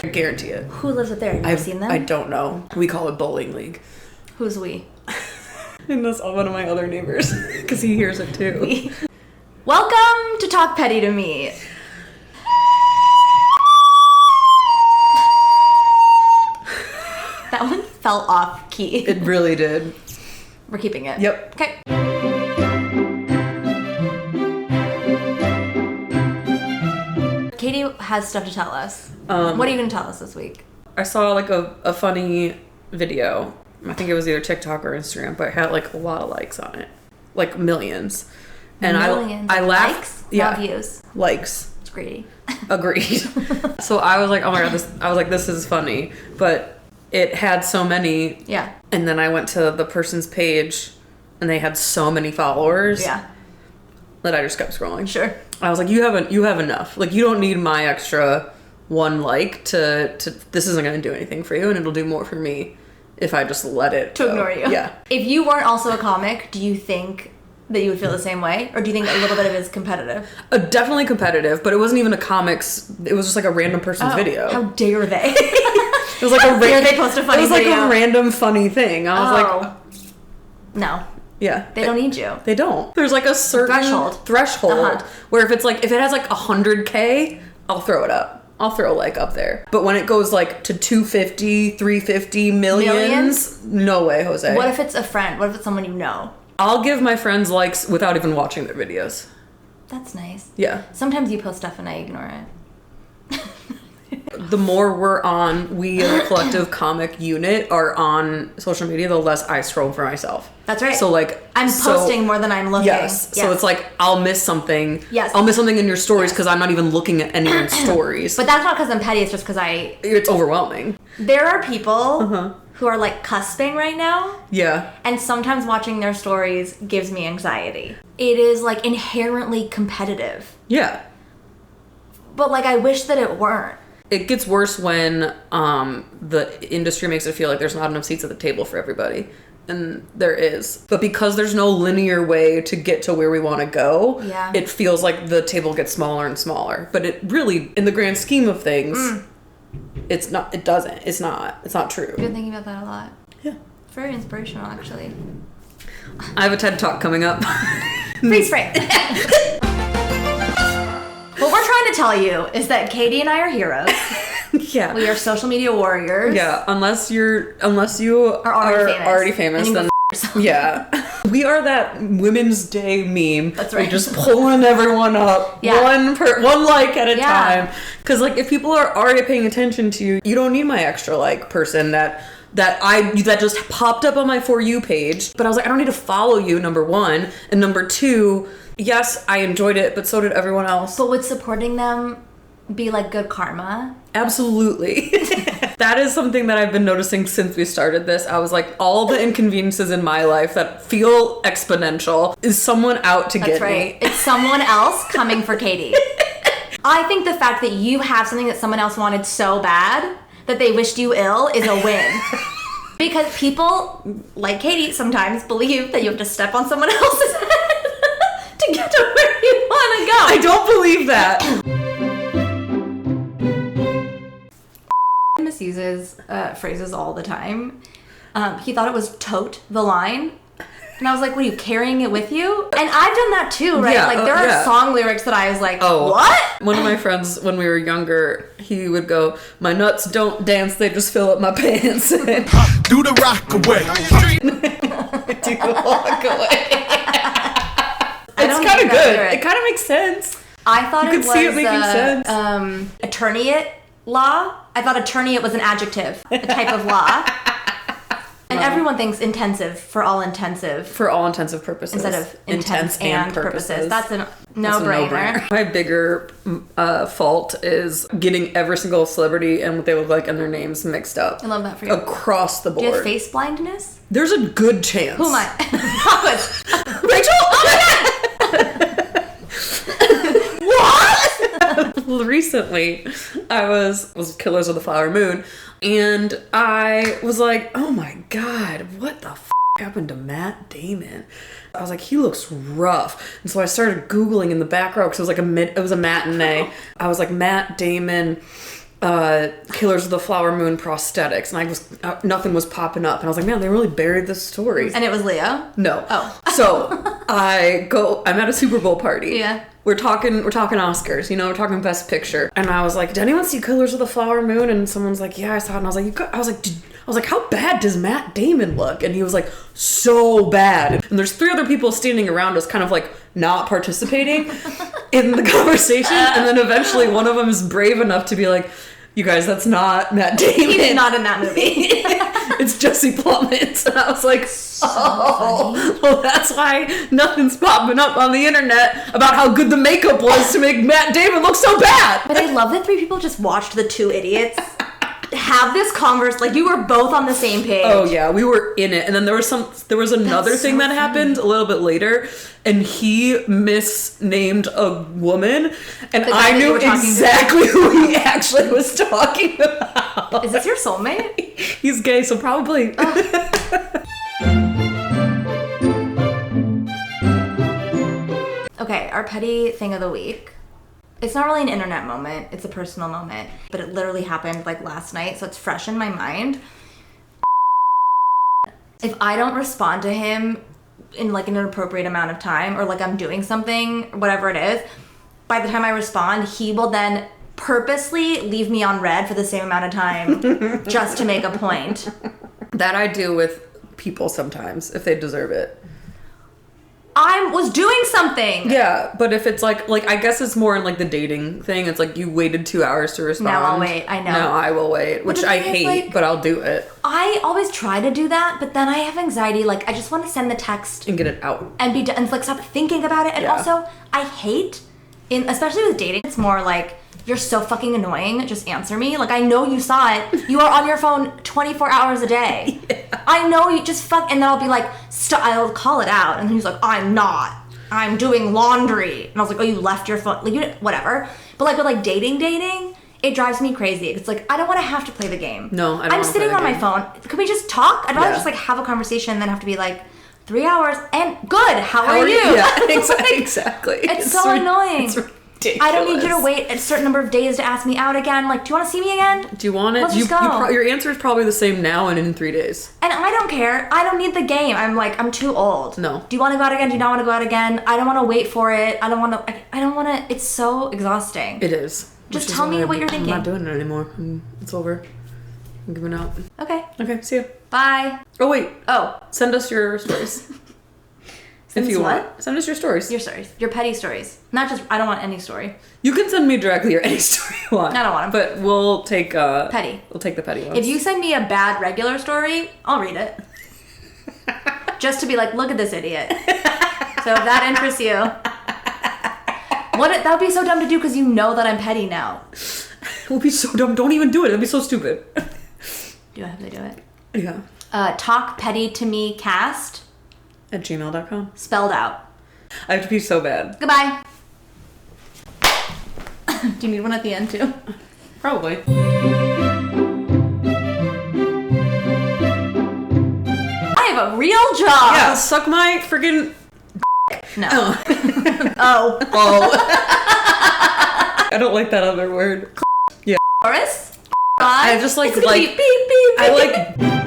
I guarantee it. Who lives up there? Have you ever seen them? I don't know. We call it bowling league. Who's we? And that's one of my other neighbors, because he hears it too. We. Welcome to Talk Petty to Me. That one fell off key. It really did. We're keeping it. Yep. Okay. Katie has stuff to tell us. What are you going to tell us this week? I saw like a funny video. I think it was either TikTok or Instagram, but it had like a lot of likes on it. Like millions. And millions. I laughed. Likes? Yeah. Not views. Likes. It's greedy. Agreed. So I was like, oh my god, this is funny. But it had so many. Yeah. And then I went to the person's page and they had so many followers. Yeah. That I just kept scrolling. Sure. I was like, you have enough. Like, you don't need my extra one like to this isn't going to do anything for you, and it'll do more for me if I just let it to ignore you. Yeah. If you weren't also a comic, do you think that you would feel the same way? Or do you think a little bit of it is competitive? Definitely competitive, but it wasn't even a comics. It was just like a random person's video. How dare they? It was like how dare they post a funny video? It was like a random funny thing. I was like... No. Yeah. They don't need you. They don't. There's like a certain threshold where if it has like 100K, I'll throw it up. I'll throw like up there. But when it goes like to 250, 350 millions? No way, Jose. What if it's a friend? What if it's someone you know? I'll give my friends likes without even watching their videos. That's nice. Yeah. Sometimes you post stuff and I ignore it. The more we as a collective comic unit are on social media, the less I scroll for myself. That's right. So like I'm posting more than I'm looking. Yes. So it's like I'll miss something. Yes. I'll miss something in your stories because I'm not even looking at anyone's stories. But that's not because I'm petty. It's just because it's overwhelming. There are people who are like cusping right now. Yeah. And sometimes watching their stories gives me anxiety. It is like inherently competitive. Yeah. But like I wish that it weren't. It gets worse when the industry makes it feel like there's not enough seats at the table for everybody. And there is. But because there's no linear way to get to where we want to go, it feels like the table gets smaller and smaller. But it really, in the grand scheme of things, it's not, it doesn't. It's not true. I've been thinking about that a lot. Yeah. Very inspirational, actually. I have a TED Talk coming up. Freeze frame. What we're trying to tell you is that Katie and I are heroes. Yeah. We are social media warriors. Yeah, unless you are already famous then yeah. We are that Women's Day meme. That's right. We're just pulling everyone up one like at a time. Cuz like if people are already paying attention to you, you don't need my extra like person that just popped up on my For You page. But I was like, I don't need to follow you, number one, and number two, yes, I enjoyed it, but so did everyone else. But would supporting them be like good karma? Absolutely. That is something that I've been noticing since we started this. I was like, all the inconveniences in my life that feel exponential is someone out to get me. It's someone else coming for Katie. I think the fact that you have something that someone else wanted so bad that they wished you ill is a win. Because people, like Katie, sometimes believe that you have to step on someone else's head to get to where you want to go. I don't believe that. Misuses phrases all the time. He thought it was tote the line. And I was like, what, are you carrying it with you? And I've done that too, right? Yeah, like there are song lyrics that I was like, what? One of my friends, when we were younger, he would go, my nuts don't dance, they just fill up my pants. Do the rock away. Do the walk away. It's kind of good. It kind of makes sense. I thought you could see it making sense. Attorneyate law. I thought attorneyate was an adjective, a type of law. And everyone thinks intensive for all intensive. For all intensive purposes. Instead of intense and purposes. That's a no-brainer. My bigger fault is getting every single celebrity and what they look like and their names mixed up. I love that for you. Across the board. Do you have face blindness? There's a good chance. Who am I? Rachel! Oh my God! What? Recently, I was Killers of the Flower Moon, and I was like, oh my God, what the happened to Matt Damon? I was like, he looks rough. And so I started Googling in the back row because it was like it was a matinee. I was like, Matt Damon Killers of the Flower Moon prosthetics, and nothing was popping up, and I was like, man, they really buried this story. And it was Leo? No. Oh. So I'm at a Super Bowl party. Yeah. We're talking Oscars, we're talking Best Picture. And I was like, did anyone see Killers of the Flower Moon? And someone's like, yeah, I saw it. And I was like, how bad does Matt Damon look? And he was like, so bad. And there's 3 other people standing around us kind of like not participating in the conversation. And then eventually one of them is brave enough to be like, you guys, that's not Matt Damon. He's not in that movie. It's Jesse Plemons. And I was like, oh, well, that's why nothing's popping up on the internet about how good the makeup was to make Matt Damon look so bad. But I love that 3 people just watched the 2 idiots have this converse. Like, you were both on the same page. Oh yeah, we were in it. And then there was another thing that happened a little bit later, and he misnamed a woman, and I knew exactly who he actually was talking about. Is this your soulmate? He's gay, so probably. Okay, our petty thing of the week. It's not really an internet moment, it's a personal moment, but it literally happened like last night, so it's fresh in my mind. If I don't respond to him in like an appropriate amount of time, or like I'm doing something, whatever it is, by the time I respond, he will then purposely leave me on red for the same amount of time just to make a point. That I do with people sometimes, if they deserve it. I was doing something. Yeah, but if it's like I guess it's more in like the dating thing. It's like you waited 2 hours to respond. Now I'll wait. I know. Now I will wait, which I hate, like, but I'll do it. I always try to do that, but then I have anxiety. Like, I just want to send the text and get it out and be done, and like stop thinking about it. And also, I hate especially with dating. It's more like, you're so fucking annoying. Just answer me. Like, I know you saw it. You are on your phone 24 hours a day. Yeah. I know you just fuck. And then I'll be like, I'll call it out. And he's like, I'm not. I'm doing laundry. And I was like, oh, you left your phone. Like, whatever. But like with like dating, it drives me crazy. It's like, I don't want to have to play the game. No, I don't. I'm sitting on my phone. Can we just talk? I'd rather just like have a conversation and then have to be like, 3 hours and good. How are you? Yeah, like, exactly. It's so annoying. It's ridiculous. I don't need you to wait a certain number of days to ask me out again. Like, do you want to see me again? Do you want it? Let's just go. Your answer is probably the same now and in 3 days. And I don't care. I don't need the game. I'm too old. No. Do you want to go out again? Do you not want to go out again? I don't want to wait for it. I don't want to. It's so exhausting. It is. Just tell me what you're thinking. I'm not doing it anymore. It's over. I'm giving out. Okay, see ya. Bye. Oh, wait. Oh. Send us your stories. If you want. Send us your stories. Your stories. Your petty stories. Not just, I don't want any story. You can send me directly or any story you want. I don't want them. But we'll take petty. We'll take the petty ones. If you send me a bad regular story, I'll read it. Just to be like, look at this idiot. So if that interests you. That would be so dumb to do because you know that I'm petty now. It would be so dumb. Don't even do it. It'd be so stupid. Do I have to do it? Yeah. Talk petty to me cast @gmail.com. Spelled out. I have to pee so bad. Goodbye. Do you need one at the end too? Probably. I have a real job. Yeah, suck my friggin' No. Oh. Oh. I don't like that other word. Yeah. Chorus? I just like beep, beep, beep. I like